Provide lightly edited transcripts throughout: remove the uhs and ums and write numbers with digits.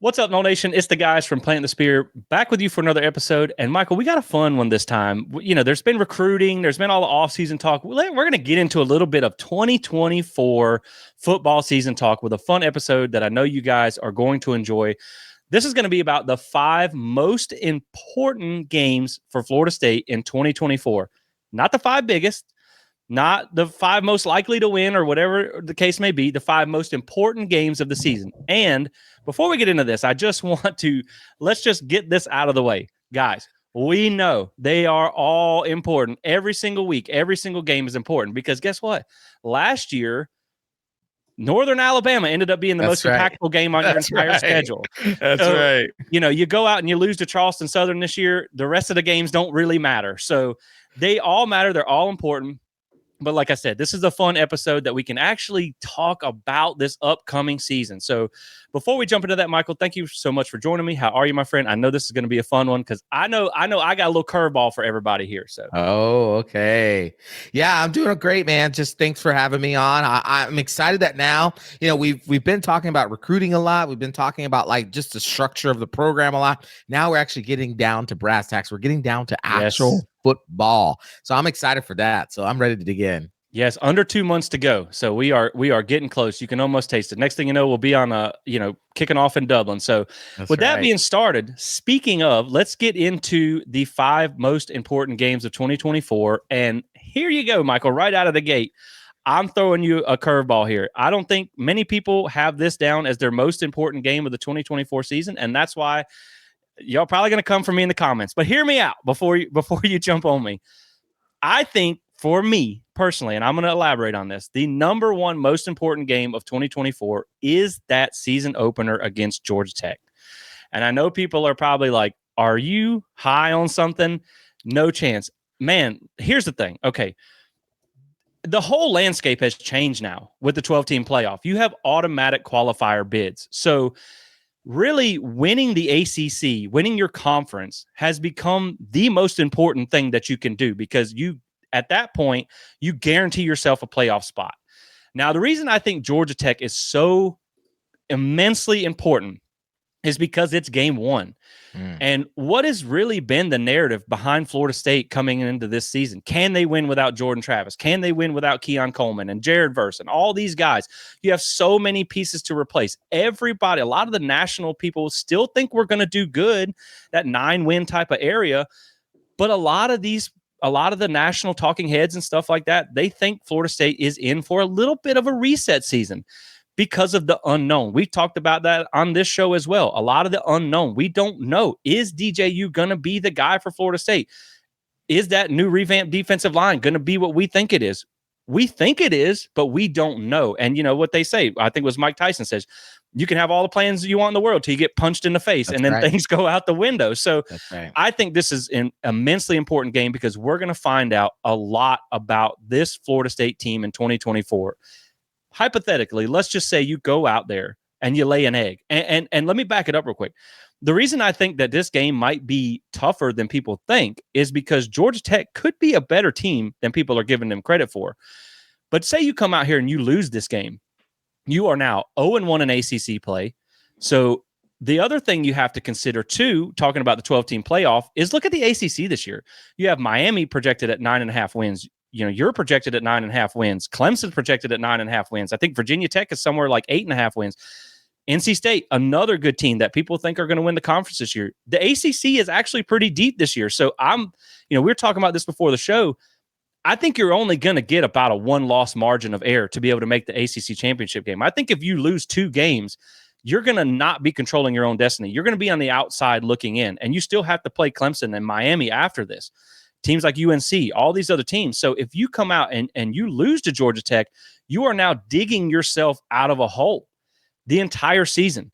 What's up, No Nation? It's the guys from Plant the Spear back with you for another episode. And Michael, we got a fun one this time. There's been recruiting, there's been all the offseason talk. We're going to get into a little bit of 2024 football season talk with a fun episode that I know you guys are going to enjoy. This is going to be about the 5 most important games for Florida State in 2024. Not the 5 biggest, not the 5 most likely to win or whatever the case may be, the 5 most important games of the season. And before we get into this, let's just get this out of the way. Guys, we know they are all important. Every single week, every single game is important because guess what? Last year, Northern Alabama ended up being the most impactful game on your entire schedule. That's right. You go out and you lose to Charleston Southern this year, the rest of the games don't really matter. So they all matter. They're all important. But like I said, this is a fun episode that we can actually talk about this upcoming season. So before we jump into that, Michael, thank you so much for joining me. How are you, my friend? I know this is going to be a fun one because I know I got a little curveball for everybody here. So okay. Yeah, I'm doing great, man. Just thanks for having me on. I'm excited that now, we've been talking about recruiting a lot. We've been talking about like just the structure of the program a lot. Now we're actually getting down to brass tacks. We're getting down to actual football. So I'm excited for that. So I'm ready to dig in. Yes, under 2 months to go. So we are getting close. You can almost taste it. Next thing you know, we'll be on kicking off in Dublin. So that being started, speaking of, let's get into the 5 most important games of 2024. And here you go, Michael, right out of the gate. I'm throwing you a curveball here. I don't think many people have this down as their most important game of the 2024 season. And that's why y'all probably going to come for me in the comments, but hear me out before you jump on me. I think for me personally, and I'm going to elaborate on this, the number one most important game of 2024 is that season opener against Georgia Tech. And I know people are probably like, are you high on something? No chance. Man, here's the thing. Okay. The whole landscape has changed now with the 12-team playoff. You have automatic qualifier bids. So really winning the ACC, winning your conference has become the most important thing that you can do because at that point, you guarantee yourself a playoff spot. Now, the reason I think Georgia Tech is so immensely important is because it's game 1. And what has really been the narrative behind Florida State coming into this season? Can they win without Jordan Travis? Can they win without Keon Coleman and Jared Verse and all these guys? You have so many pieces to replace. Everybody, a lot of the national people still think we're going to do good, that 9-win type of area. But a lot of the national talking heads and stuff like that, they think Florida State is in for a little bit of a reset season because of the unknown. We talked about that on this show as well. A lot of the unknown. We don't know. Is DJU going to be the guy for Florida State? Is that new revamped defensive line going to be what we think it is? We think it is, but we don't know. And you know what they say, I think it was Mike Tyson says, you can have all the plans you want in the world till you get punched in the face. That's and then things go out the window. So I think this is an immensely important game because we're going to find out a lot about this Florida State team in 2024. Hypothetically, let's just say you go out there and you lay an egg. And let me back it up real quick. The reason I think that this game might be tougher than people think is because Georgia Tech could be a better team than people are giving them credit for. But say you come out here and you lose this game. You are now 0-1 in ACC play. So the other thing you have to consider, too, talking about the 12-team playoff, is look at the ACC this year. You have Miami projected at 9.5 wins. You're projected at 9.5 wins. Clemson projected at 9.5 wins. I think Virginia Tech is somewhere like 8.5 wins. NC State, another good team that people think are going to win the conference this year. The ACC is actually pretty deep this year. So we were talking about this before the show. I think you're only going to get about a 1-loss margin of error to be able to make the ACC championship game. I think if you lose 2 games, you're going to not be controlling your own destiny. You're going to be on the outside looking in, and you still have to play Clemson and Miami after this. Teams like UNC, all these other teams. So if you come out and you lose to Georgia Tech, you are now digging yourself out of a hole the entire season.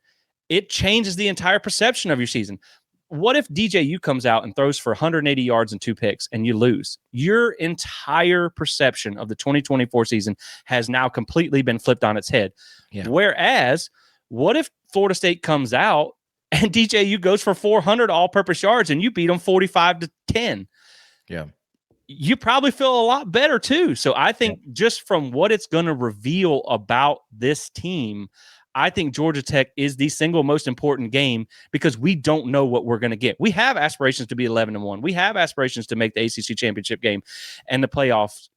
It changes the entire perception of your season. What if DJU comes out and throws for 180 yards and 2 picks and you lose? Your entire perception of the 2024 season has now completely been flipped on its head. Yeah. Whereas, what if Florida State comes out and DJU goes for 400 all-purpose yards and you beat them 45-10? Yeah. You probably feel a lot better too. So I think just from what it's going to reveal about this team, I think Georgia Tech is the single most important game because we don't know what we're going to get. We have aspirations to be 11-1. We have aspirations to make the ACC championship game and the playoffs.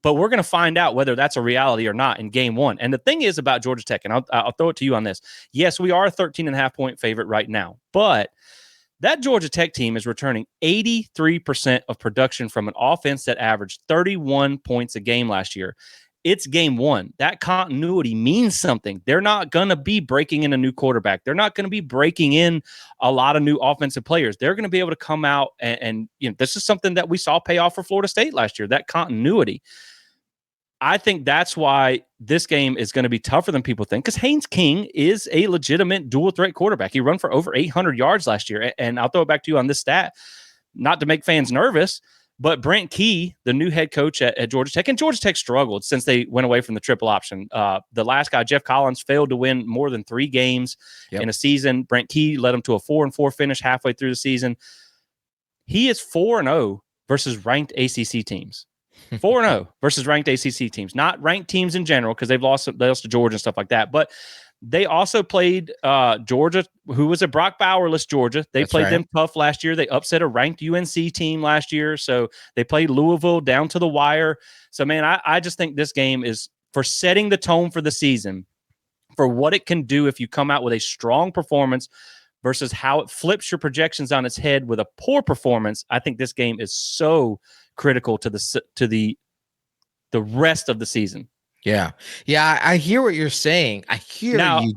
But we're going to find out whether that's a reality or not in game one. And the thing is about Georgia Tech, and I'll throw it to you on this. Yes, we are a 13.5-point favorite right now, but that Georgia Tech team is returning 83% of production from an offense that averaged 31 points a game last year. It's game one. That continuity means something. They're not going to be breaking in a new quarterback. They're not going to be breaking in a lot of new offensive players. They're going to be able to come out and this is something that we saw pay off for Florida State last year, that continuity. I think that's why this game is going to be tougher than people think, because Haynes King is a legitimate dual threat quarterback. He ran for over 800 yards last year. And I'll throw it back to you on this stat, not to make fans nervous, but Brent Key, the new head coach at Georgia Tech, and Georgia Tech struggled since they went away from the triple option. The last guy, Jeff Collins, failed to win more than 3 games in a season. Brent Key led them to a 4-4 finish halfway through the season. He is 4-0 versus ranked ACC teams. 4-0 versus ranked ACC teams, not ranked teams in general, because they lost to Georgia and stuff like that. But they also played Georgia, who was a Brock Bauerless Georgia. They played them tough last year. They upset a ranked UNC team last year. So they played Louisville down to the wire. So, man, I just think this game is for setting the tone for the season, for what it can do if you come out with a strong performance versus how it flips your projections on its head with a poor performance. I think this game is so critical to the rest of the season. Yeah. I hear what you're saying. I hear now, you.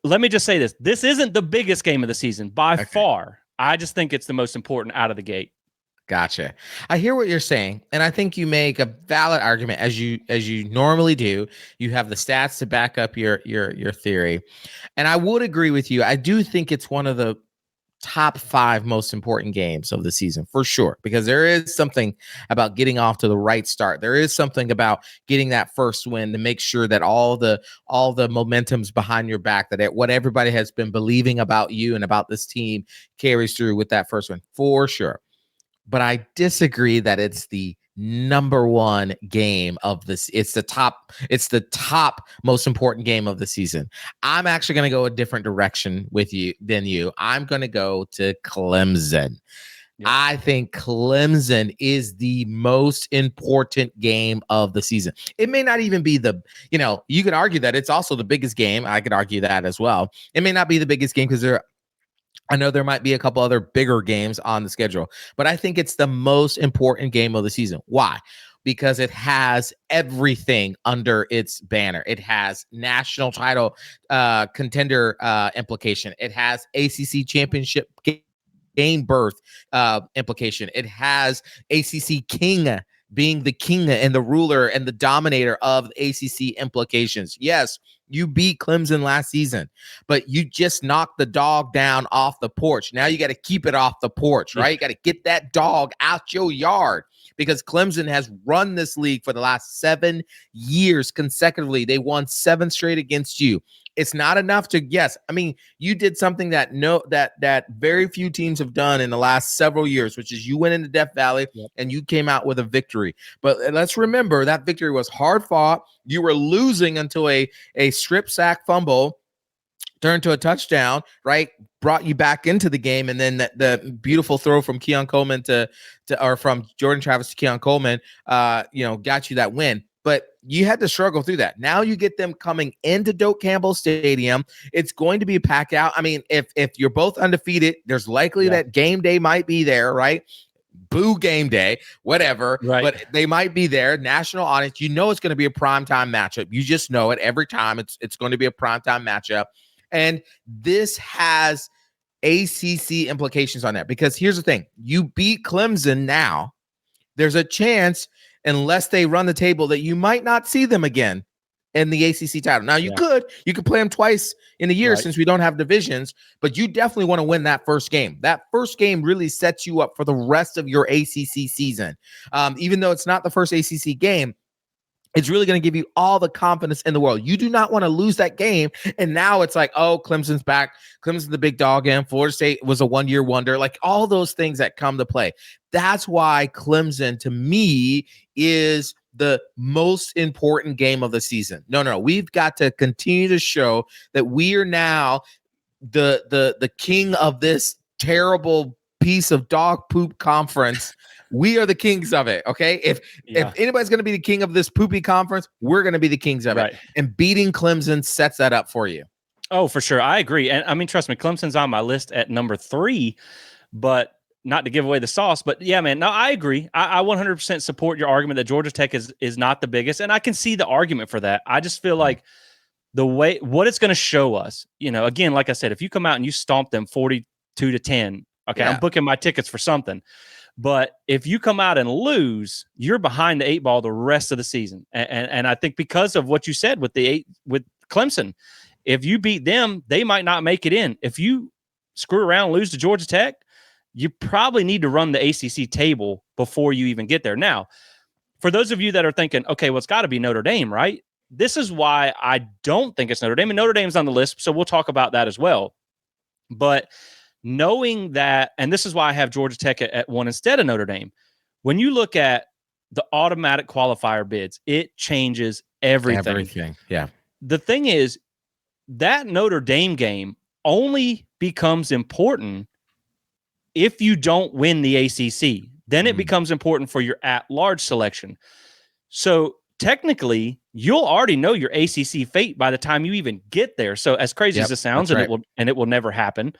Let me just say this. This isn't the biggest game of the season by far. I just think it's the most important out of the gate. Gotcha. I hear what you're saying, and I think you make a valid argument as you normally do. You have the stats to back up your theory, and I would agree with you. I do think it's one of the top 5 most important games of the season for sure, because there is something about getting off to the right start. There is something about getting that first win to make sure that all the momentum's behind your back, that what everybody has been believing about you and about this team carries through with that first win for sure. But I disagree that it's the number one game of this. It's the top most important game of the season. I'm actually going to go a different direction with you than you. I'm going to go to Clemson. Yep. I think Clemson is the most important game of the season. It may not even be you could argue that it's also the biggest game. I could argue that as well. It may not be the biggest game because I know there might be a couple other bigger games on the schedule, but I think it's the most important game of the season. Why? Because it has everything under its banner. It has national title contender implication. It has ACC championship game berth implication. It has ACC king being the king and the ruler and the dominator of ACC implications. Yes, you beat Clemson last season, but you just knocked the dog down off the porch. Now you got to keep it off the porch, right? You got to get that dog out your yard, because Clemson has run this league for the last 7 years consecutively. They won 7 straight against you. It's not enough to you did something that very few teams have done in the last several years, which is you went into Death Valley and you came out with a victory. But let's remember that victory was hard fought. You were losing until a strip sack fumble turned to a touchdown, right? Brought you back into the game, and then the beautiful throw from Keon Coleman or from Jordan Travis to Keon Coleman, got you that win. But you had to struggle through that. Now you get them coming into Doak Campbell Stadium. It's going to be packed out. I mean, if you're both undefeated, there's likely that game day might be there, right? Boo game day, whatever. Right. But they might be there. National audience. You know it's going to be a primetime matchup. You just know it every time. It's going to be a primetime matchup. And this has ACC implications on that, because here's the thing. You beat Clemson now. There's a chance, unless they run the table, that you might not see them again in the ACC title. Now, you could play them twice in a year since we don't have divisions, but you definitely want to win that first game. That first game really sets you up for the rest of your ACC season. Even though it's not the first ACC game, it's really going to give you all the confidence in the world. You do not want to lose that game. And now it's like, oh, Clemson's back. Clemson's the big dog again. Florida State was a one-year wonder. Like all those things that come to play. That's why Clemson, to me, is the most important game of the season. No. We've got to continue to show that we are now the king of this terrible piece of dog poop conference. We are the kings of it. Okay. If anybody's going to be the king of this poopy conference, we're going to be the kings of it. And beating Clemson sets that up for you. Oh, for sure. I agree. And I mean, trust me, Clemson's on my list at number 3, but not to give away the sauce, but yeah, man, no, I agree. I 100% support your argument that Georgia Tech is not the biggest. And I can see the argument for that. I just feel like the way, what it's going to show us, again, like I said, if you come out and you stomp them 42-10, okay, I'm booking my tickets for something. But if you come out and lose, you're behind the 8 ball the rest of the season. And I think because of what you said with Clemson, if you beat them, they might not make it in. If you screw around and lose to Georgia Tech, you probably need to run the ACC table before you even get there. Now, for those of you that are thinking, okay, well, it's got to be Notre Dame, right? This is why I don't think it's Notre Dame. And Notre Dame's on the list, so we'll talk about that as well. But knowing that, and this is why I have Georgia Tech at 1 instead of Notre Dame, when you look at the automatic qualifier bids, it changes everything. Yeah. The thing is, that Notre Dame game only becomes important if you don't win the ACC. Then it becomes important for your at-large selection. So technically, you'll already know your ACC fate by the time you even get there. So as crazy as it sounds, and it will never happen,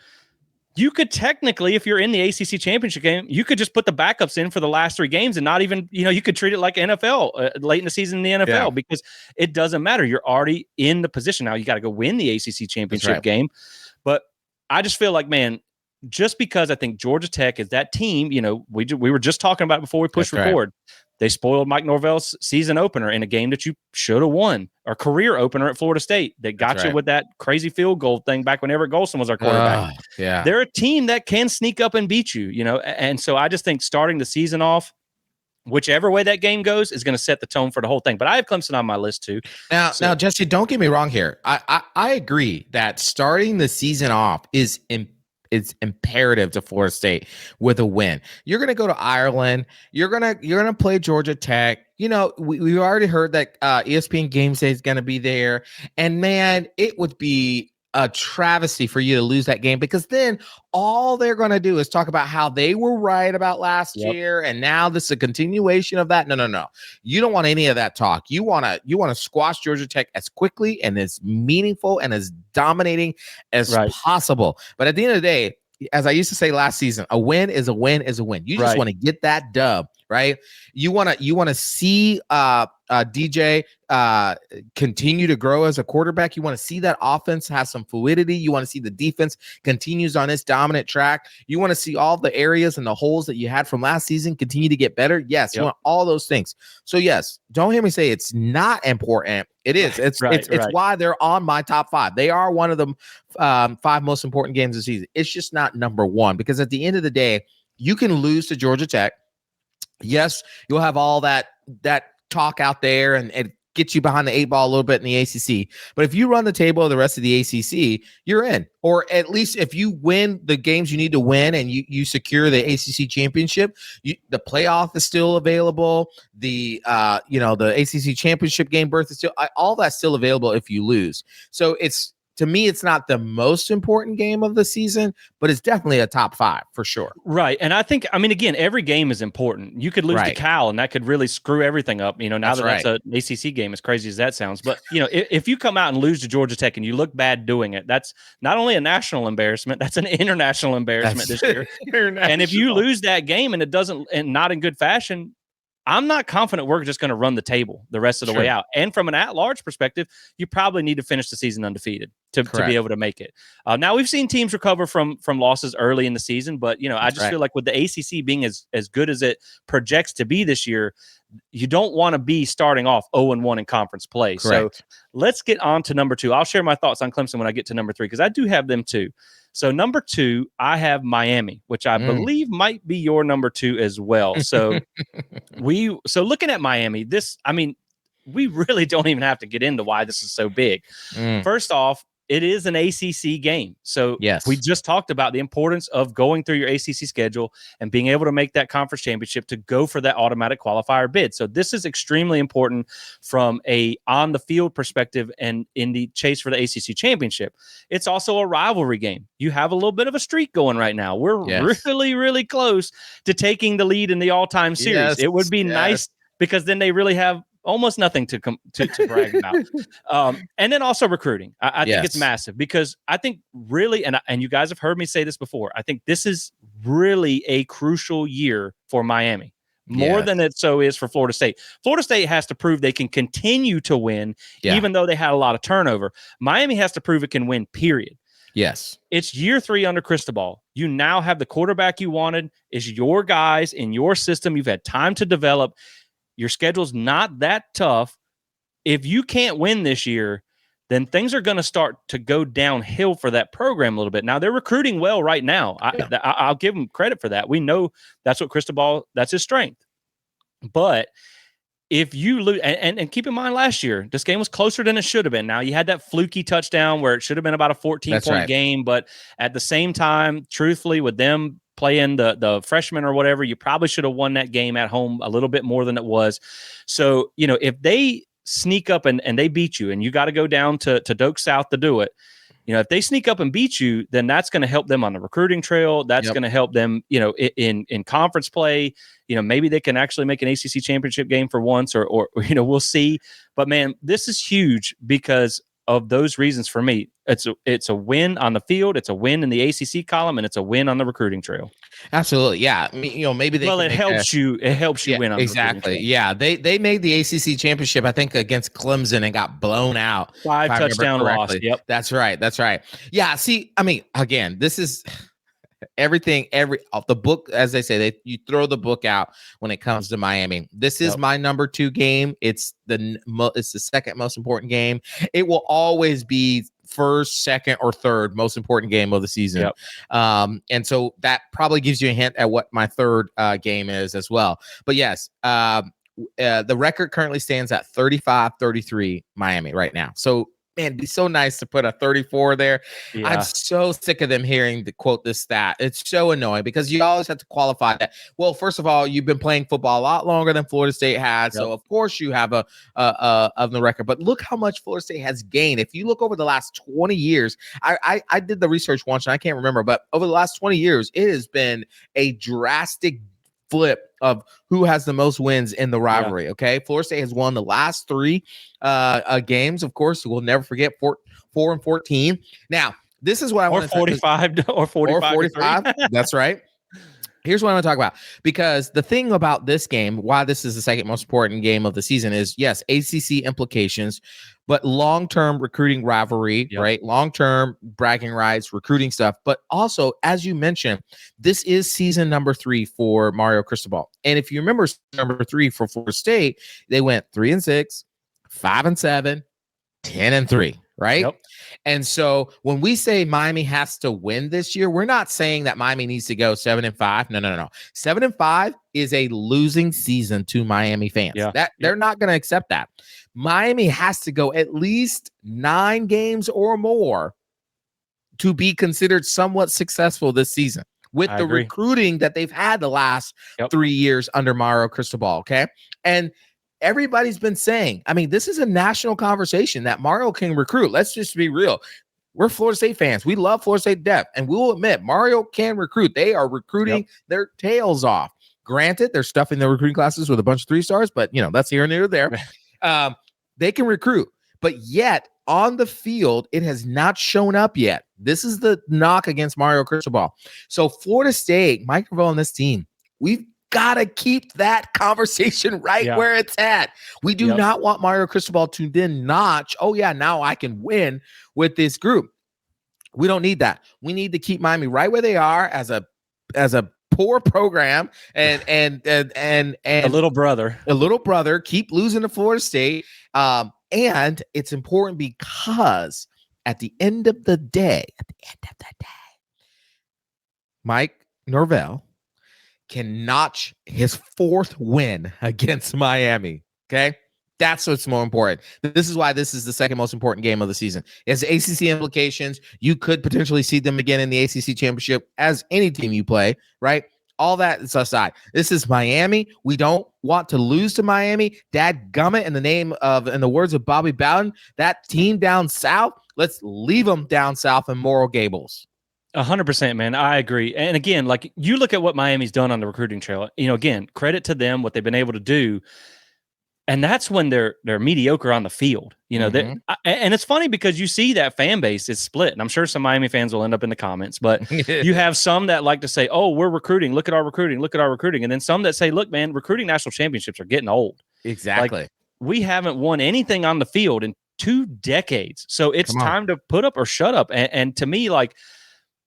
you could technically, if you're in the ACC championship game, you could just put the backups in for the last 3 games and not even, you could treat it like NFL late in the season in the NFL because it doesn't matter. You're already in the position. Now you got to go win the ACC championship game. But I just feel like, man, just because I think Georgia Tech is that team, we were just talking about it before we pushed record. They spoiled Mike Norvell's season opener in a game that you should have won, or career opener at Florida State. They got you with that crazy field goal thing back when Everett Golson was our quarterback. They're a team that can sneak up and beat you, and so I just think starting the season off, whichever way that game goes, is going to set the tone for the whole thing. But I have Clemson on my list too. Now, Jesse, don't get me wrong here. I agree that starting the season off is it's imperative to Florida State with a win. You're going to go to Ireland. You're going to play Georgia Tech. We already heard that ESPN Game Day is going to be there. And man, it would be a travesty for you to lose that game, because then all they're going to do is talk about how they were right about last year, and now this is a continuation of that. No. You don't want any of that talk. You want to squash Georgia Tech as quickly and as meaningful and as dominating as possible. But at the end of the day, as I used to say last season, a win is a win is a win. You just want to get that dub, right? You want to see DJ continue to grow as a quarterback. You want to see that offense have some fluidity. You want to see the defense continues on its dominant track. You want to see all the areas and the holes that you had from last season continue to get better. Yes, you want all those things. So yes, don't hear me say it's not important. It is. It's why they're on my top 5. They are one of the 5 most important games of the season. It's just not number 1, because at the end of the day, you can lose to Georgia Tech. Yes, you'll have all that talk out there and get you behind the 8 ball a little bit in the ACC. But if you run the table of the rest of the ACC, you're in. Or at least if you win the games you need to win and you secure the ACC championship, the playoff is still available. The ACC championship game berth is still, all that's still available if you lose. So to me, it's not the most important game of the season, but it's definitely a top 5 for sure. Right. And I think, again, every game is important. You could lose to Cal, and that could really screw everything up. That's an ACC game, as crazy as that sounds. But, if you come out and lose to Georgia Tech and you look bad doing it, that's not only a national embarrassment, that's an international embarrassment this year. And if you lose that game and and not in good fashion, I'm not confident we're just going to run the table the rest of the way out. And from an at-large perspective, you probably need to finish the season undefeated to be able to make it. Now, we've seen teams recover from losses early in the season, but I just feel like with the ACC being as good as it projects to be this year, you don't want to be starting off 0-1 in conference play. Correct. So let's get on to number 2. I'll share my thoughts on Clemson when I get to number 3, because I do have them too. So number 2, I have Miami, which I believe might be your number 2 as well. So looking at Miami, we really don't even have to get into why this is so big. First off, it is an ACC game. So yes, we just talked about the importance of going through your ACC schedule and being able to make that conference championship to go for that automatic qualifier bid. So this is extremely important from a on the field perspective and in the chase for the ACC championship. It's also a rivalry game. You have a little bit of a streak going right now. We're really, really close to taking the lead in the all-time series. It would be nice because then they really have almost nothing to brag about. And then also recruiting. I think it's massive because I think really, and you guys have heard me say this before, I think this is really a crucial year for Miami. More than it so is for Florida State. Florida State has to prove they can continue to win, even though they had a lot of turnover. Miami has to prove it can win, period. Yes. It's year 3 under Cristobal. You now have the quarterback you wanted. It's your guys in your system. You've had time to develop. Your schedule's not that tough. If you can't win this year, then things are going to start to go downhill for that program a little bit. Now, they're recruiting well right now. I'll give them credit for that. We know that's what Cristobal, that's his strength. But if you lose, and keep in mind last year, this game was closer than it should have been. Now, you had that fluky touchdown where it should have been about a 14-point game. But at the same time, truthfully, with them playing the freshman or whatever, you probably should have won that game at home a little bit more than it was. So, if they sneak up and they beat you and you got to go down to Doak South to do it, if they sneak up and beat you, then that's going to help them on the recruiting trail. That's going to help them, in conference play. Maybe they can actually make an ACC championship game for once or we'll see. But, man, this is huge because of those reasons for me. It's a win on the field, it's a win in the ACC column, and it's a win on the recruiting trail. Absolutely, yeah. I mean, maybe they. Well, it helps you. It helps you win on exactly. The recruiting trail. Yeah, they made the ACC championship, I think, against Clemson and got blown out. 5 touchdown loss. Yep, that's right. Yeah. See, I mean, again, this is. Everything, the book, as they say, you throw the book out when it comes to Miami. This is my number 2 game. It's the second most important game. It will always be first, second, or third most important game of the season. And so that probably gives you a hint at what my third game is as well. But yes, the record currently stands at 35-33 Miami right now. So, man, it'd be so nice to put a 34 there. Yeah. I'm so sick of them hearing the quote this stat. It's so annoying because you always have to qualify that. Well, first of all, you've been playing football a lot longer than Florida State has. So of course you have a of the record, but look how much Florida State has gained. If you look over the last 20 years, I did the research once and I can't remember, but over the last 20 years, it has been a drastic flip of who has the most wins in the rivalry. Okay, Florida State has won the last 3 games. Of course, we'll never forget 4-14. Now, this is what I want to 45 or 45. That's right. Here's what I want to talk about, because the thing about this game, why this is the second most important game of the season, is yes, ACC implications, but long-term recruiting rivalry, right? Long-term bragging rights, recruiting stuff. But also, as you mentioned, this is season number 3 for Mario Cristobal. And if you remember, number 3 for Florida State, they went 3-6, 5-7, 10-3. Right. And so when we say Miami has to win this year, we're not saying that Miami needs to go 7-5. No. 7-5 is a losing season to Miami fans. They're not going to accept that. Miami has to go at least 9 games or more to be considered somewhat successful this season with the recruiting that they've had the last 3 years under Mario Cristobal. Okay. And everybody's been saying, I mean, this is a national conversation that Mario can recruit. Let's just be real. We're Florida State fans. We love Florida State to death. And we'll admit, Mario can recruit. They are recruiting their tails off. Granted, they're stuffing their recruiting classes with a bunch of 3-stars, but, that's here and there. They can recruit. But yet, on the field, it has not shown up yet. This is the knock against Mario Cristobal. So Florida State, Mike Norvell and this team, we've got to keep that conversation where it's at. We do not want Mario Cristobal to then notch, now I can win with this group. We don't need that. We need to keep Miami right where they are as a poor program and a little brother, keep losing to Florida State. And it's important because at the end of the day, Mike Norvell can notch his 4th win against Miami. Okay. That's what's more important. This is why this is the second most important game of the season. It's ACC implications. You could potentially see them again in the ACC championship as any team you play, right? All that is aside. This is Miami. We don't want to lose to Miami. Dadgummit, in the words of Bobby Bowden, that team down south, let's leave them down south in Moral Gables. 100%, man. I agree. And again, like you look at what Miami's done on the recruiting trail, again, credit to them, what they've been able to do. And that's when they're mediocre on the field, and it's funny because you see that fan base is split. And I'm sure some Miami fans will end up in the comments, but you have some that like to say, oh, we're recruiting. Look at our recruiting. Look at our recruiting. And then some that say, look, man, recruiting national championships are getting old. Exactly. Like, we haven't won anything on the field in 2 decades. So it's time to put up or shut up. And to me, like,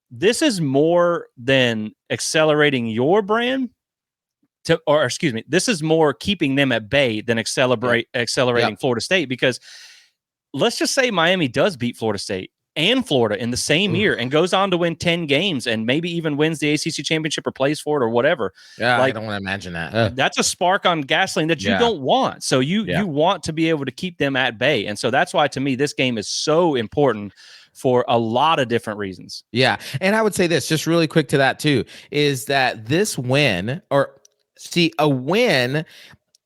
this is more than accelerating your brand. This is more keeping them at bay than accelerating Florida State, because let's just say Miami does beat Florida State and Florida in the same year and goes on to win 10 games and maybe even wins the ACC championship or plays for it or whatever. Yeah, I don't want to imagine that. That's a spark on gasoline that you don't want. So you want to be able to keep them at bay. And so that's why, to me, this game is so important for a lot of different reasons. Yeah. And I would say this, just really quick to that too, is that this win, a win,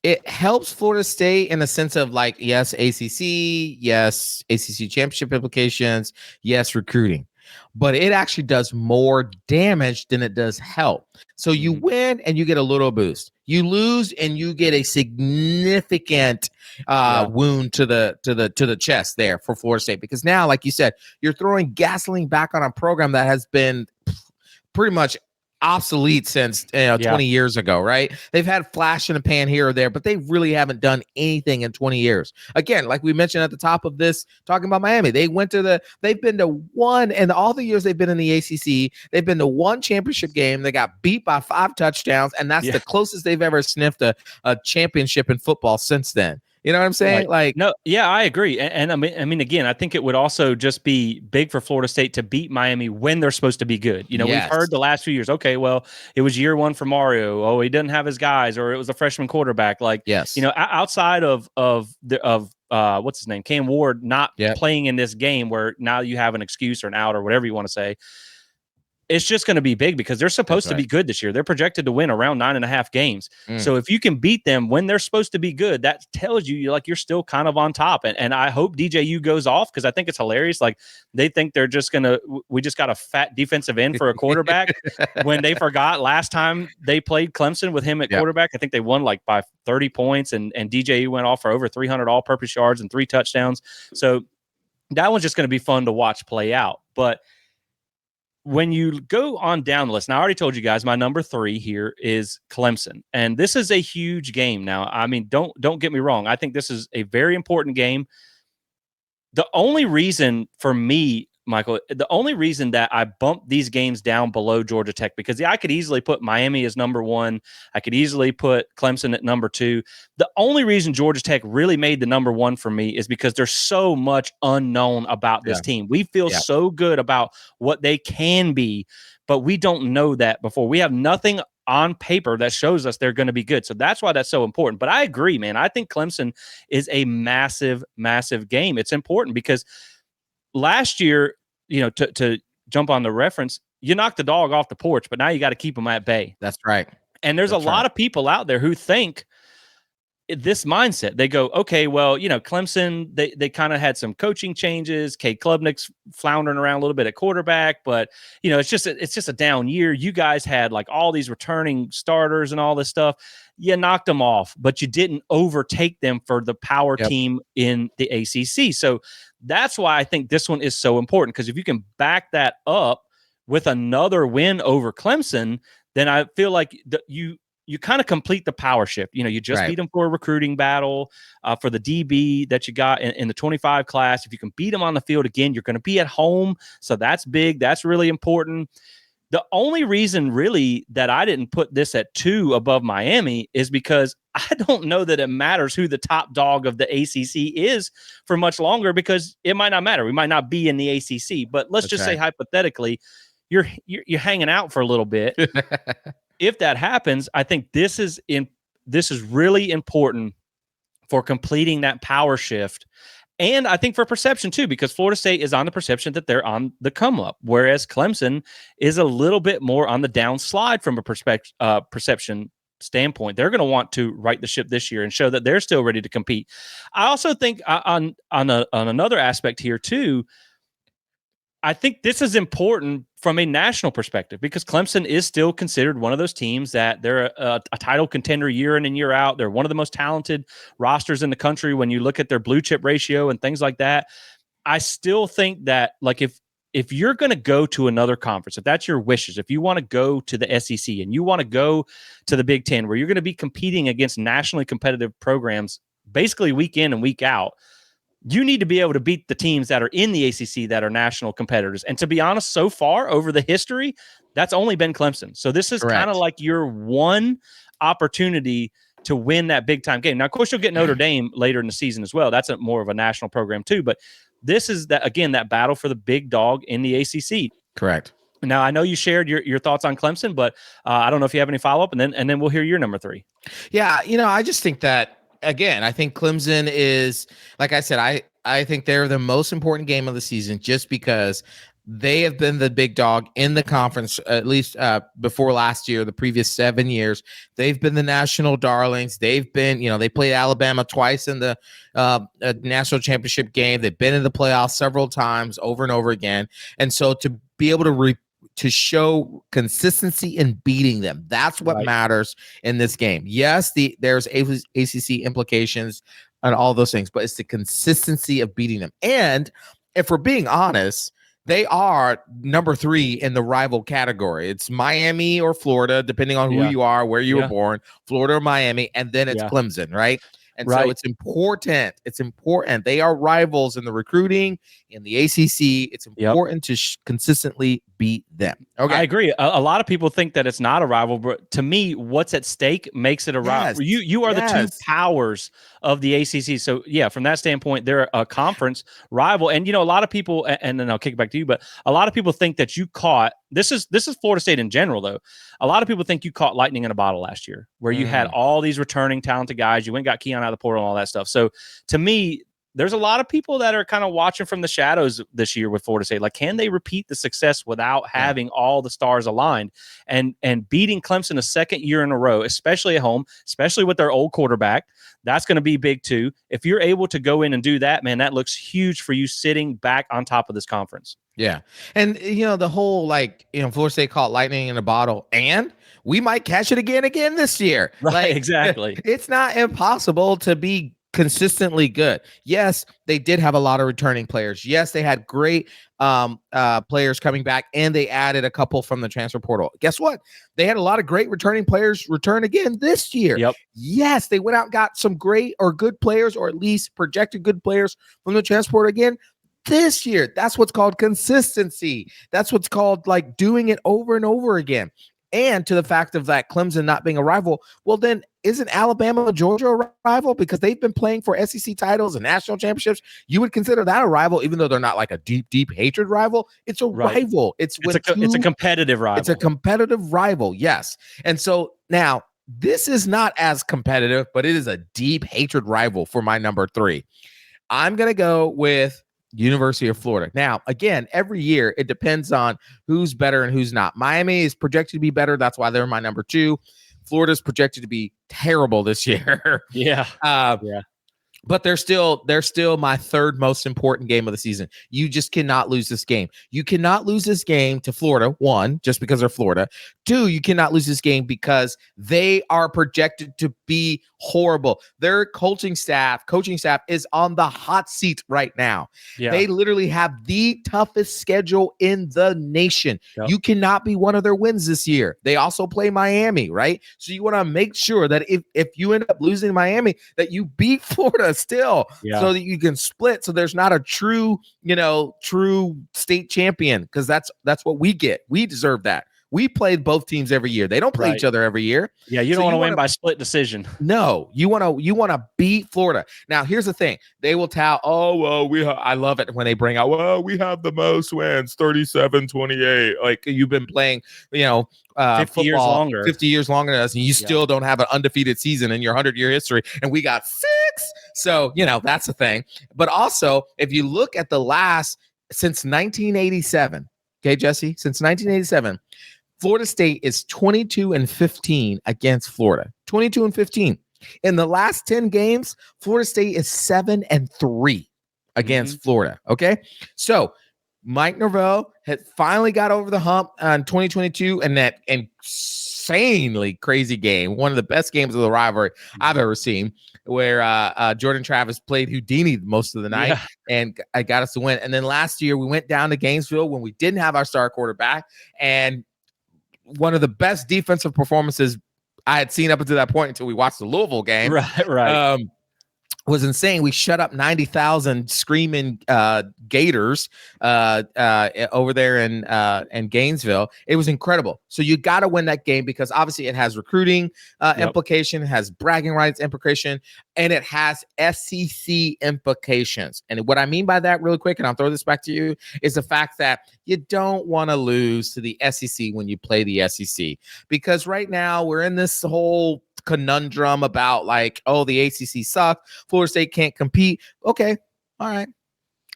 it helps Florida State in the sense of like, yes, ACC, yes, ACC championship implications, yes, recruiting. But it actually does more damage than it does help. So you win and you get a little boost. You lose and you get a significant wound to the chest there for Florida State, because now, like you said, you're throwing gasoline back on a program that has been pretty much obsolete since 20 years ago, right? They've had flash in the pan here or there, but they really haven't done anything in 20 years. Again, like we mentioned at the top of this, talking about Miami, they've been to one, and all the years they've been in the ACC, they've been to one championship game. They got beat by 5 touchdowns, and that's the closest they've ever sniffed a championship in football since then. You know what I'm saying? I agree. And I mean, again, I think it would also just be big for Florida State to beat Miami when they're supposed to be good. We've heard the last few years, okay, well, it was year 1 for Mario. Oh, he didn't have his guys, or it was a freshman quarterback. Like, outside of what's his name, Cam Ward, not playing in this game, where now you have an excuse or an out or whatever you want to say. It's just going to be big because they're supposed to be good this year. They're projected to win around 9.5 games. So if you can beat them when they're supposed to be good, that tells you're still kind of on top. And I hope DJU goes off, because I think it's hilarious. Like, they think they're just we just got a fat defensive end for a quarterback when they forgot last time they played Clemson with him at quarterback. I think they won like by 30 points, and DJU went off for over 300 all-purpose yards and 3 touchdowns. So that one's just going to be fun to watch play out. But when you go on down the list, now I already told you guys my number 3 here is Clemson, and this is a huge game. Now, I mean, don't get me wrong. I think this is a very important game. The only reason for me, Michael, the only reason that I bumped these games down below Georgia Tech, because I could easily put Miami as number 1. I could easily put Clemson at number 2. The only reason Georgia Tech really made the number 1 for me is because there's so much unknown about this team. We feel so good about what they can be, but we don't know that before. We have nothing on paper that shows us they're going to be good. So that's why that's so important. But I agree, man. I think Clemson is a massive, massive game. It's important because last year, to jump on the reference, you knocked the dog off the porch, but now you got to keep them at bay. That's right. And there's a lot of people out there who think this mindset. They go, okay, well, Clemson, they kind of had some coaching changes. Cade Klubnik's floundering around a little bit at quarterback, but it's just a down year. You guys had like all these returning starters and all this stuff. You knocked them off, but you didn't overtake them for the power team in the ACC. So that's why I think this one is so important, because if you can back that up with another win over Clemson, then I feel like you kind of complete the power shift. You just beat them for a recruiting battle, for the DB that you got in the 25 class. If you can beat them on the field again, you're going to be at home. So that's big. That's really important. The only reason really that I didn't put this at 2 above Miami is because I don't know that it matters who the top dog of the ACC is for much longer, because it might not matter. We might not be in the ACC, but let's just say hypothetically, you're hanging out for a little bit. If that happens, I think this is really important for completing that power shift. And I think for perception too, because Florida State is on the perception that they're on the come up, whereas Clemson is a little bit more on the downslide from a perception standpoint. They're going to want to right the ship this year and show that they're still ready to compete. I also think on another aspect here too, I think this is important from a national perspective because Clemson is still considered one of those teams that they're a title contender year in and year out. They're one of the most talented rosters in the country when you look at their blue chip ratio and things like that. I still think that, like, if you're going to go to another conference, if that's your wishes, if you want to go to the SEC and you want to go to the Big Ten where you're going to be competing against nationally competitive programs basically week in and week out, you need to be able to beat the teams that are in the ACC that are national competitors. And to be honest, so far over the history, that's only been Clemson. So this is kind of like your one opportunity to win that big time game. Now, of course, you'll get Notre Dame later in the season as well. That's more of a national program too. But this is that, again, that battle for the big dog in the ACC. Correct. Now, I know you shared your thoughts on Clemson, but I don't know if you have any follow-up, and then we'll hear your number 3. Yeah, I just think that, again, I think Clemson is, like I said, I think they're the most important game of the season just because they have been the big dog in the conference, at least before last year, the previous 7 years. They've been the national darlings. They've been, they played Alabama twice in the national championship game. They've been in the playoffs several times over and over again. And so to be able to show consistency in beating them, that's what matters in this game. Yes, there's ACC implications and all those things, but it's the consistency of beating them. And if we're being honest, they are number 3 in the rival category. It's Miami or Florida, depending on who you are, where you were born, Florida or Miami, and then it's Clemson, right? And so it's important. It's important. They are rivals in the recruiting, in the ACC. It's important to consistently beat them. Okay, I agree. A lot of people think that it's not a rival, but to me, what's at stake makes it a rival. You are the two powers of the ACC. So yeah, from that standpoint, they're a conference rival. And a lot of people, and then I'll kick it back to you, but a lot of people think that you caught. This is Florida State in general, though. A lot of people think you caught lightning in a bottle last year, where you had all these returning talented guys. You went and got Keon out of the portal and all that stuff. So to me, there's a lot of people that are kind of watching from the shadows this year with Florida State. Like, can they repeat the success without having all the stars aligned and beating Clemson a second year in a row, especially at home, especially with their old quarterback? That's going to be big too. If you're able to go in and do that, man, that looks huge for you sitting back on top of this conference. Yeah. And, the whole, Florida State caught lightning in a bottle, and we might catch it again this year. Right, exactly. It's not impossible to be consistently good. Yes, they did have a lot of returning players. Yes, they had great players coming back, and they added a couple from the transfer portal. Guess what? They had a lot of great returning players return again this year. Yep. Yes, they went out and got some great or good players, or at least projected good players from the transport again this year. That's what's called consistency. That's what's called doing it over and over again. And to the fact of that Clemson not being a rival, well, then isn't Alabama, Georgia a rival because they've been playing for SEC titles and national championships? You would consider that a rival, even though they're not like a deep, deep hatred rival. It's a rival. It's a competitive rival. It's a competitive rival. Yes. And so now this is not as competitive, but it is a deep hatred rival for my number 3. I'm going to go with University of Florida. Now, again, every year it depends on who's better and who's not. Miami is projected to be better. That's why they're my number 2. Florida's projected to be terrible this year. Yeah. But they're still my 3rd most important game of the season. You just cannot lose this game. You cannot lose this game to Florida, 1, just because they're Florida. 2, you cannot lose this game because they are projected to be horrible. Their coaching staff is on the hot seat right now. Yeah. They literally have the toughest schedule in the nation. Yep. You cannot be one of their wins this year. They also play Miami, right? So you want to make sure that if you end up losing Miami, that you beat Florida still, so that you can split. So there's not a true state champion, because that's what we get. We deserve that. We played both teams every year. They don't play each other every year. Yeah, you don't want to win by split decision. No, you want to beat Florida. Now, here's the thing. They will tout, I love it when they bring out, we have the most wins, 37-28. Like, you've been playing, 50 years longer than us, and you still don't have an undefeated season in your 100-year history, and we got 6. So, that's the thing. But also, if you look at the last since 1987, okay, Jesse, since 1987, Florida State is 22-15 against Florida. 22-15. In the last 10 games, Florida State is 7-3 against Florida. Okay. So Mike Norvell had finally got over the hump on 2022 and that insanely crazy game, one of the best games of the rivalry I've ever seen, where Jordan Travis played Houdini most of the night and I got us to win. And then last year we went down to Gainesville when we didn't have our star quarterback, and one of the best defensive performances I had seen up until that point until we watched the Louisville game. Right. Was insane. We shut up 90,000 screaming Gators over there in Gainesville. It was incredible. So you got to win that game because obviously it has recruiting implication, has bragging rights implication, and it has SEC implications. And what I mean by that really quick, and I'll throw this back to you, is the fact that you don't want to lose to the SEC when you play the SEC, because right now we're in this whole conundrum about like, oh, the ACC sucks, Florida State can't compete. Okay, all right,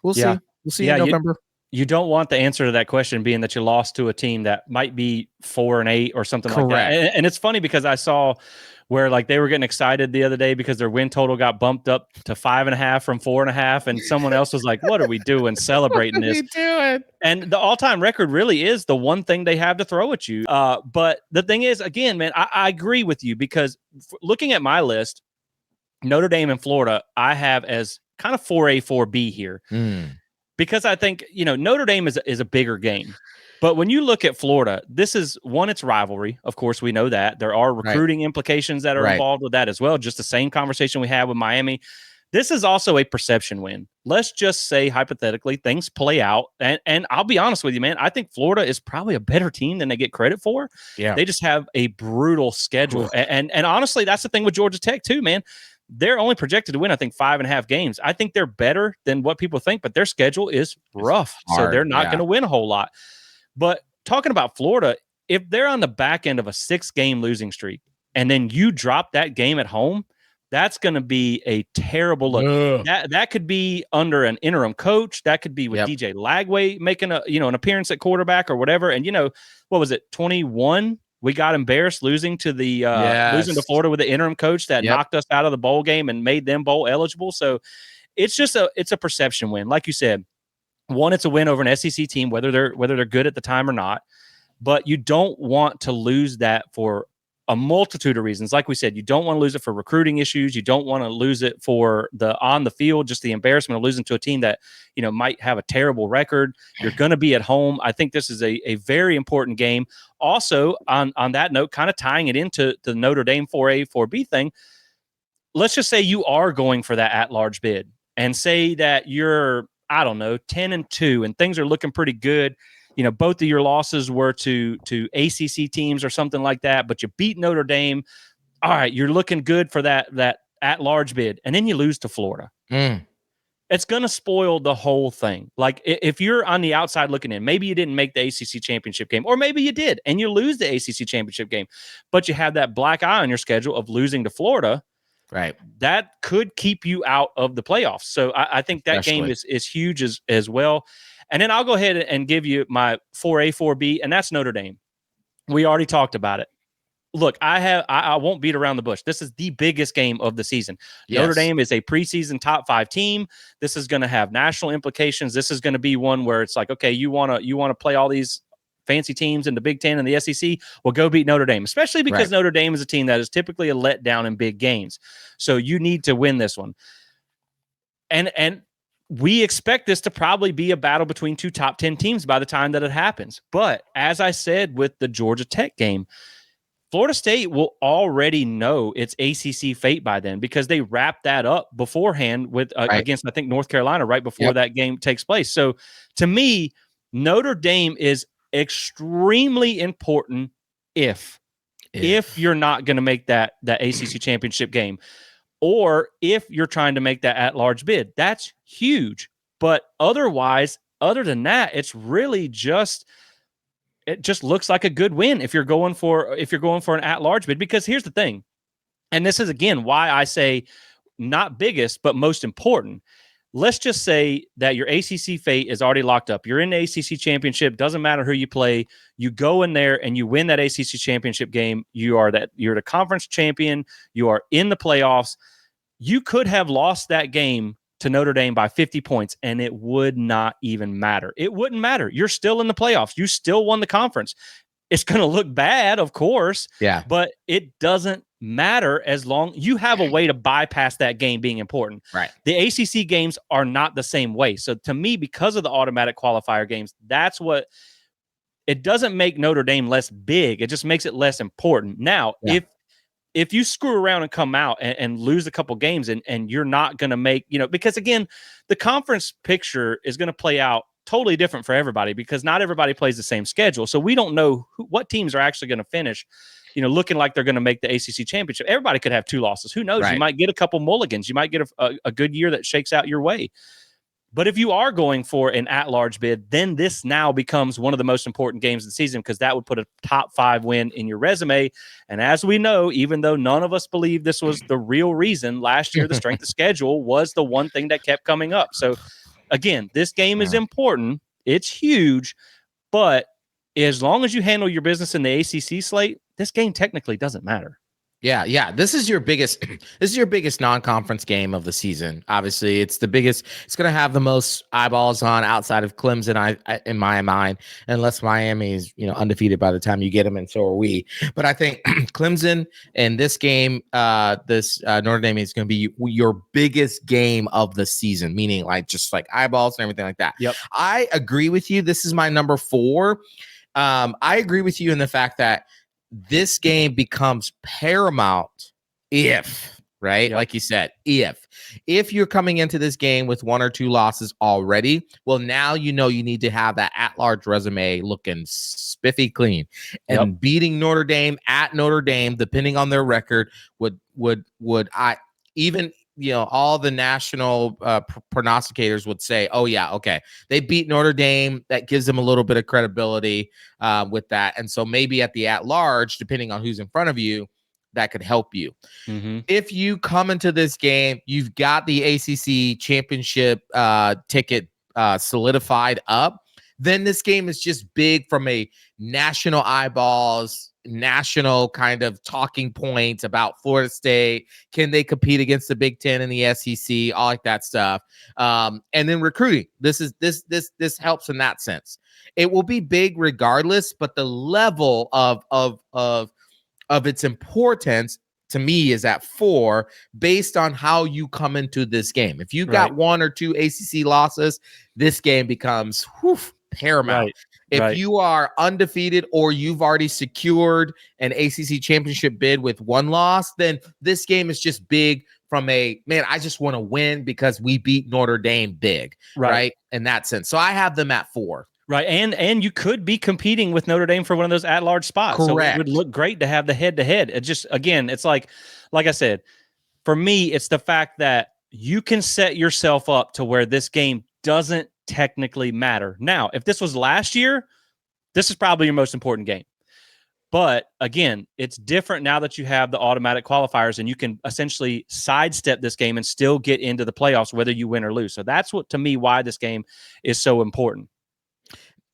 we'll see. We'll see in November. You don't want the answer to that question being that you lost to a team that might be 4-8 or something like that. And it's funny because I saw where like they were getting excited the other day because their win total got bumped up to 5.5 from 4.5, and someone else was like, "What are we doing celebrating this?" And the all-time record really is the one thing they have to throw at you. But the thing is, again, man, I agree with you because looking at my list, Notre Dame and Florida, I have as kind of 4A, 4B here. Because I think, Notre Dame is a bigger game. But when you look at Florida, this is one, it's rivalry. Of course, we know that. There are recruiting implications that are involved with that as well. Just the same conversation we had with Miami. This is also a perception win. Let's just say, hypothetically, things play out. And I'll be honest with you, man. I think Florida is probably a better team than they get credit for. Yeah. They just have a brutal schedule. And honestly, that's the thing with Georgia Tech too, man. They're only projected to win, I think, 5.5 games. I think they're better than what people think, but their schedule is rough. So they're not going to win a whole lot. But talking about Florida, if they're on the back end of a 6-game losing streak and then you drop that game at home, that's going to be a terrible look. That could be under an interim coach. That could be with DJ Lagway making an appearance at quarterback or whatever. And what was it? 21. We got embarrassed losing to losing to Florida with the interim coach that knocked us out of the bowl game and made them bowl eligible. So it's a perception win, like you said. One, it's a win over an SEC team, whether they're good at the time or not. But you don't want to lose that for a multitude of reasons. Like we said, you don't want to lose it for recruiting issues. You don't want to lose it for the on the field, just the embarrassment of losing to a team that might have a terrible record. You're going to be at home. I think this is a very important game. Also, on that note, kind of tying it into the Notre Dame 4A, 4B thing, let's just say you are going for that at-large bid and say that you're, 10-2 and things are looking pretty good. Both of your losses were to ACC teams or something like that, but you beat Notre Dame. All right, you're looking good for that at-large bid, and then you lose to Florida. It's going to spoil the whole thing. Like, if you're on the outside looking in, maybe you didn't make the ACC championship game, or maybe you did, and you lose the ACC championship game, but you have that black eye on your schedule of losing to Florida. Right. That could keep you out of the playoffs. So I think that game is huge as well. And then I'll go ahead and give you my 4A, 4B, and that's Notre Dame. We already talked about it. Look, I won't beat around the bush. This is the biggest game of the season. Notre Dame is a preseason top 5 team. This is going to have national implications. This is going to be one where it's like, okay, you want to play all these fancy teams in the Big Ten and the SEC, well, go beat Notre Dame, especially because Notre Dame is a team that is typically a letdown in big games. So you need to win this one. And we expect this to probably be a battle between 2 top 10 teams by the time that it happens. But as I said with the Georgia Tech game, Florida State will already know its ACC fate by then because they wrapped that up beforehand with against, I think, North Carolina right before that game takes place. So to me, Notre Dame is extremely important if you're not going to make that ACC championship game, or if you're trying to make that at-large bid. That's huge. But otherwise, other than that, it's really it just looks like a good win if you're going for an at-large bid. Because here's the thing, and this is again why I say not biggest, but most important. Let's just say that your ACC fate is already locked up. You're in the ACC championship. Doesn't matter who you play. You go in there and you win that ACC championship game. You're the conference champion. You are in the playoffs. You could have lost that game to Notre Dame by 50 points, and it would not even matter. It wouldn't matter. You're still in the playoffs. You still won the conference. It's going to look bad, of course. Yeah. But it doesn't matter as long you have a way to bypass that game being important. Right. The ACC games are not the same way. So to me, because of the automatic qualifier games, that's what it doesn't make Notre Dame less big. It just makes it less important. Now, if you screw around and come out and lose a couple games and you're not going to make, because again, the conference picture is going to play out totally different for everybody because not everybody plays the same schedule. So we don't know what teams are actually going to finish, looking like they're going to make the ACC championship. Everybody could have 2 losses. Who knows? Right. You might get a couple mulligans. You might get a good year that shakes out your way. But if you are going for an at-large bid, then this now becomes one of the most important games of the season because that would put a top 5 win in your resume. And as we know, even though none of us believe this was the real reason, last year the strength of schedule was the one thing that kept coming up. So again, this game is important. It's huge. But as long as you handle your business in the ACC slate, this game technically doesn't matter. Yeah. This is your biggest non-conference game of the season. Obviously, it's the biggest. It's going to have the most eyeballs on outside of Clemson, I in my mind, unless Miami is undefeated by the time you get them, and so are we. But I think Clemson and this game, Notre Dame is going to be your biggest game of the season, meaning just eyeballs and everything like that. Yep. I agree with you. This is my number 4. I agree with you in the fact that this game becomes paramount if, right? Yep. Like you said, if you're coming into this game with 1 or 2 losses already, well, now you need to have that at-large resume looking spiffy clean. And beating Notre Dame at Notre Dame, depending on their record, would I even all the national prognosticators would say, oh, yeah, okay, they beat Notre Dame. That gives them a little bit of credibility with that. And so maybe at the at-large, depending on who's in front of you, that could help you. Mm-hmm. If you come into this game, you've got the ACC championship ticket solidified up, then this game is just big from a national eyeballs, national kind of talking points about Florida State. Can they compete against the Big Ten and the SEC? All like that stuff. And then recruiting. This helps in that sense. It will be big regardless, but the level of its importance to me is at 4 based on how you come into this game. If you got 1 or 2 ACC losses, this game becomes paramount. Right. If you are undefeated or you've already secured an ACC championship bid with 1 loss, then this game is just big from I just want to win because we beat Notre Dame big, right? In that sense. So I have them at 4. Right, and you could be competing with Notre Dame for one of those at-large spots. Correct. So it would look great to have the head-to-head. It just, again, it's like I said, for me, it's the fact that you can set yourself up to where this game doesn't technically matter. Now, if this was last year, this is probably your most important game. But again, it's different now that you have the automatic qualifiers and you can essentially sidestep this game and still get into the playoffs, whether you win or lose. So that's to me, why this game is so important.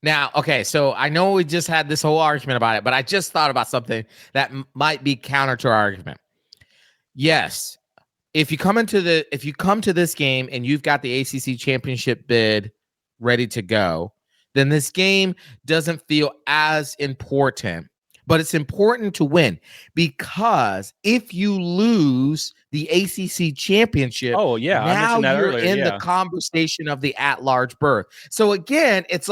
Now, okay, so I know we just had this whole argument about it, but I just thought about something that might be counter to our argument. Yes, if you come to this game and you've got the ACC championship bid ready to go, then this game doesn't feel as important. But it's important to win because if you lose the ACC championship, now you're in the conversation of the at-large berth. So again, it's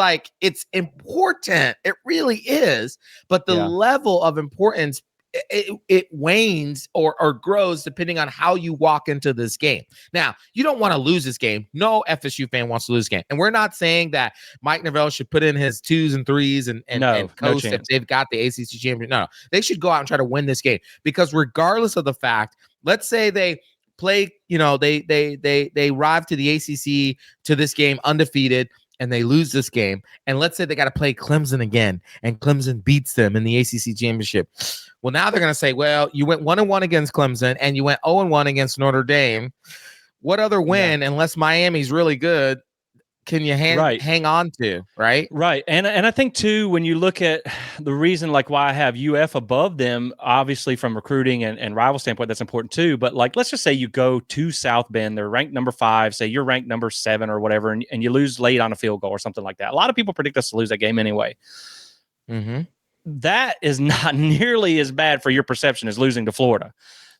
important. It really is. But the level of importance, it wanes or grows depending on how you walk into this game. Now, you don't want to lose this game. No FSU fan wants to lose this game. And we're not saying that Mike Norvell should put in his 2s and 3s and coast if they've got the ACC champion. No, they should go out and try to win this game because regardless of the fact, let's say they play, they arrive to the ACC to this game undefeated and they lose this game, and let's say they got to play Clemson again, and Clemson beats them in the ACC championship. Well, now they're going to say, well, you went 1-1 against Clemson, and you went 0-1 against Notre Dame. What other win, unless Miami's really good, can you hang on to, right? Right. And I think, too, when you look at the reason like why I have UF above them, obviously from recruiting and rival standpoint, that's important, too. But like, let's just say you go to South Bend, they're ranked number 5, say you're ranked number 7 or whatever, and you lose late on a field goal or something like that. A lot of people predict us to lose that game anyway. Mm-hmm. That is not nearly as bad for your perception as losing to Florida.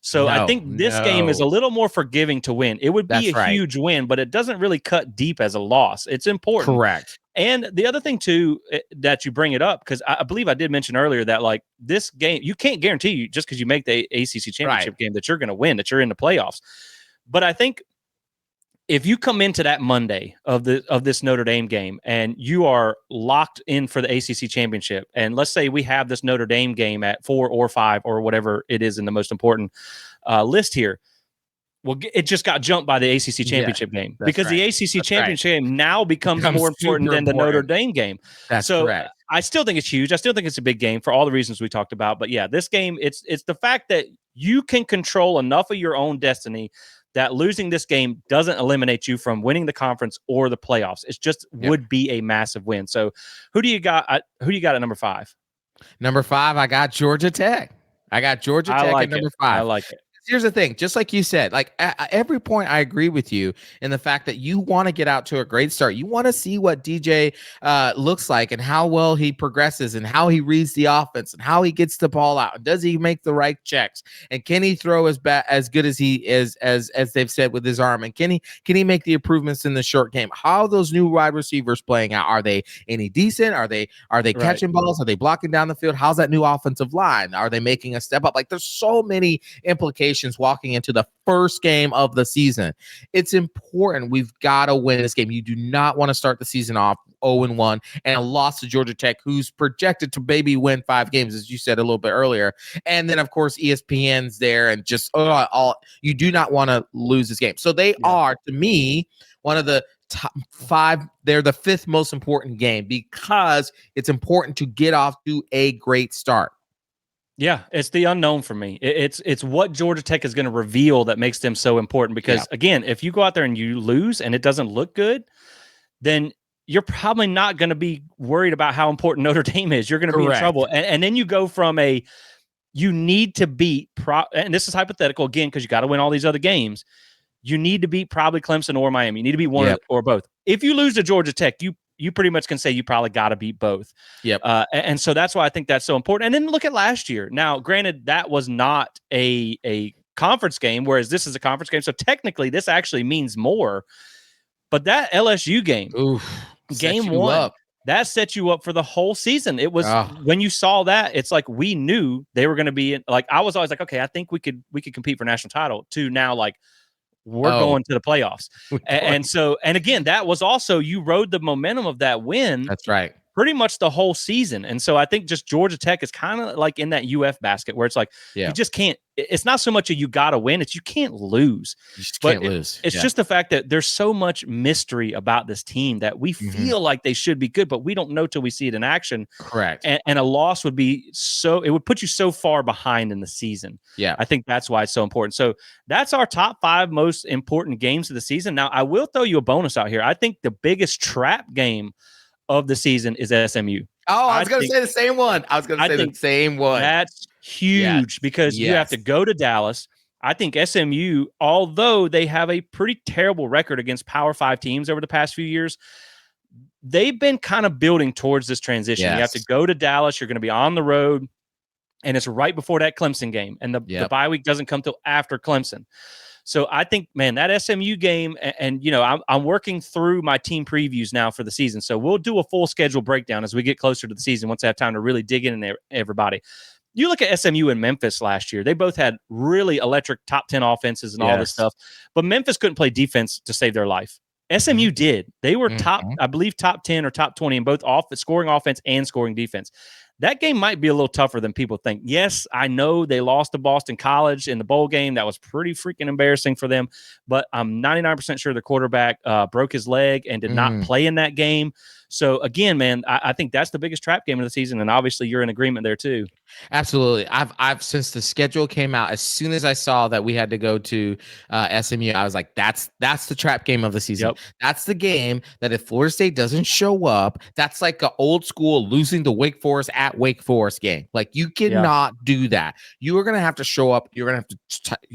So I think this game is a little more forgiving to win. It would be a huge win, but it doesn't really cut deep as a loss. It's important. Correct. And the other thing, too, that you bring it up, because I believe I did mention earlier that, like, this game, you can't guarantee you just because you make the ACC championship game that you're going to win, that you're in the playoffs. But I think if you come into that Monday of this Notre Dame game and you are locked in for the ACC championship, and let's say we have this Notre Dame game at 4 or 5 or whatever it is in the most important list here, well, it just got jumped by the ACC championship game because the ACC championship game now becomes more important than the Notre Dame game. That's correct. I still think it's huge. I still think it's a big game for all the reasons we talked about. But yeah, this game, it's the fact that you can control enough of your own destiny that losing this game doesn't eliminate you from winning the conference or the playoffs. It just would be a massive win. So who do you got at number 5? Number 5, I got Georgia Tech. At number 5. I like it. Here's the thing, just like you said, like at every point I agree with you in the fact that you want to get out to a great start. You want to see what DJ looks like and how well he progresses and how he reads the offense and how he gets the ball out. Does he make the right checks? And can he throw as good as he is, as they've said, with his arm? And can he make the improvements in the short game? How are those new wide receivers playing out? Are they any decent? Are they catching balls? Are they blocking down the field? How's that new offensive line? Are they making a step up? Like, there's so many implications walking into the first game of the season. It's important. We've got to win this game. You do not want to start the season off 0-1 and a loss to Georgia Tech, who's projected to maybe win 5 games, as you said a little bit earlier. And then, of course, ESPN's there, and just you do not want to lose this game. So they are, to me, one of the top 5. They're the 5th most important game because it's important to get off to a great start. Yeah, it's the unknown for me. It's what Georgia Tech is going to reveal that makes them so important. Because, again, if you go out there and you lose and it doesn't look good, then you're probably not going to be worried about how important Notre Dame is. You're going to be in trouble. And then you go from you need to beat, and this is hypothetical, again, because you got to win all these other games. You need to beat probably Clemson or Miami. You need to beat one or both. If you lose to Georgia Tech, you pretty much can say you probably got to beat both. And so that's why I think that's so important. And then look at last year. Now, granted, that was not a conference game, whereas this is a conference game. So technically, this actually means more. But that LSU game, game 1, that set you up for the whole season. It was when you saw that, it's like we knew they were going to be in. Like, I was always like, okay, I think we could compete for national title. To now, like, we're going to the playoffs. And again, that was also, you rode the momentum of that win. That's right. Pretty much the whole season. And so I think just Georgia Tech is kind of like in that UF basket where it's like, you just can't, it's not so much you got to win, it's you can't lose. You just can't lose. It's just the fact that there's so much mystery about this team that we feel like they should be good, but we don't know till we see it in action. Correct. And a loss would be it would put you so far behind in the season. Yeah. I think that's why it's so important. So that's our top 5 most important games of the season. Now, I will throw you a bonus out here. I think the biggest trap game of the season is SMU. Oh, I was going to say the same one. That's huge because you have to go to Dallas. I think SMU, although they have a pretty terrible record against Power 5 teams over the past few years, they've been kind of building towards this transition. You have to go to Dallas. You're going to be on the road, and it's right before that Clemson game. And the bye week doesn't come till after Clemson. So I think, man, that SMU game, and I'm working through my team previews now for the season. So we'll do a full schedule breakdown as we get closer to the season once I have time to really dig in everybody. You look at SMU and Memphis last year. They both had really electric top 10 offenses and all this stuff. But Memphis couldn't play defense to save their life. SMU did. They were top 10 or top 20 in both scoring offense and scoring defense. that game might be a little tougher than people think. Yes, I know they lost to Boston College in the bowl game. That was pretty freaking embarrassing for them. But I'm 99% sure the quarterback broke his leg and did not play in that game. So, again, man, I think that's the biggest trap game of the season. And obviously, you're in agreement there, too. Absolutely. I've since the schedule came out, as soon as I saw that we had to go to SMU, I was like, that's the trap game of the season. Yep. That's the game that if Florida State doesn't show up, that's like an old school losing to Wake Forest at Wake Forest game. Like, you cannot do that. You are going to have to show up. You're going to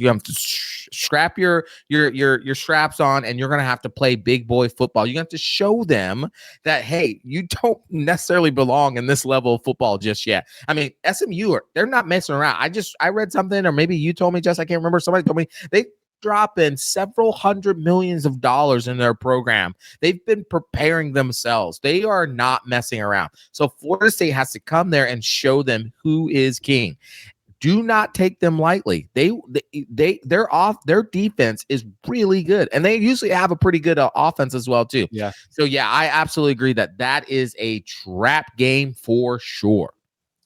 have to strap your straps on, and you're going to have to play big boy football. You have to show them that, hey, you don't necessarily belong in this level of football just yet. I mean, SMU, they're not messing around. I read something, or maybe you told me, Jess, I can't remember. Somebody told me they drop in several hundred millions of dollars in their program. They've been preparing themselves. They are not messing around. So Florida State has to come there and show them who is king. Do not take them lightly. Their defense is really good, and they usually have a pretty good offense as well too. Yeah. So yeah, I absolutely agree that is a trap game for sure.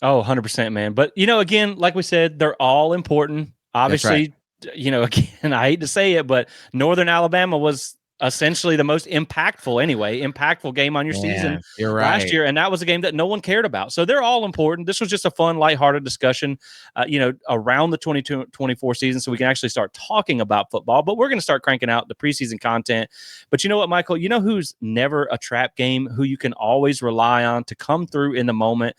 Oh, 100%, man. But, again, like we said, they're all important. Obviously, again, I hate to say it, but Northern Alabama was essentially the most impactful game on your season last year. And that was a game that no one cared about. So they're all important. This was just a fun, lighthearted discussion, around the 22-24 season, so we can actually start talking about football. But we're going to start cranking out the preseason content. But you know what, Michael? You know who's never a trap game, who you can always rely on to come through in the moment?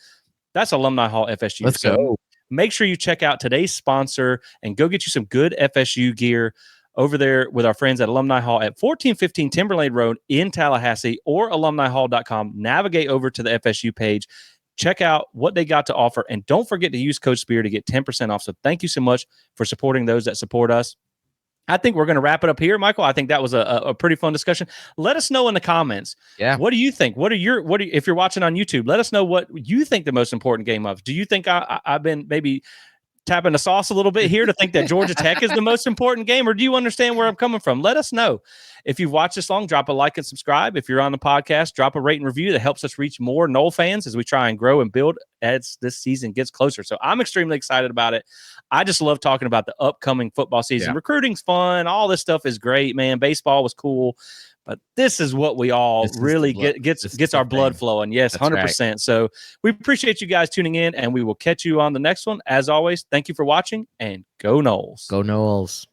That's Alumni Hall FSU. Let's go. Make sure you check out today's sponsor and go get you some good FSU gear over there with our friends at Alumni Hall at 1415 Timberlane Road in Tallahassee, or alumnihall.com. Navigate over to the FSU page. Check out what they got to offer. And don't forget to use Coach Spear to get 10% off. So thank you so much for supporting those that support us. I think we're going to wrap it up here, Michael. I think that was a pretty fun discussion. Let us know in the comments. Yeah. What do you think? If you're watching on YouTube, let us know what you think the most important game of. Do you think I've been maybe tapping the sauce a little bit here to think that Georgia Tech is the most important game, or do you understand where I'm coming from? Let us know. If you've watched this long, drop a like and subscribe. If you're on the podcast, drop a rate and review. That helps us reach more Nole fans as we try and grow and build as this season gets closer. So I'm extremely excited about it. I just love talking about the upcoming football season. Yeah. Recruiting's fun. All this stuff is great, man. Baseball was cool. But this is what we all really gets our blood flowing. Yes, 100%. Right. So we appreciate you guys tuning in, and we will catch you on the next one. As always, thank you for watching, and go Noles. Go Noles.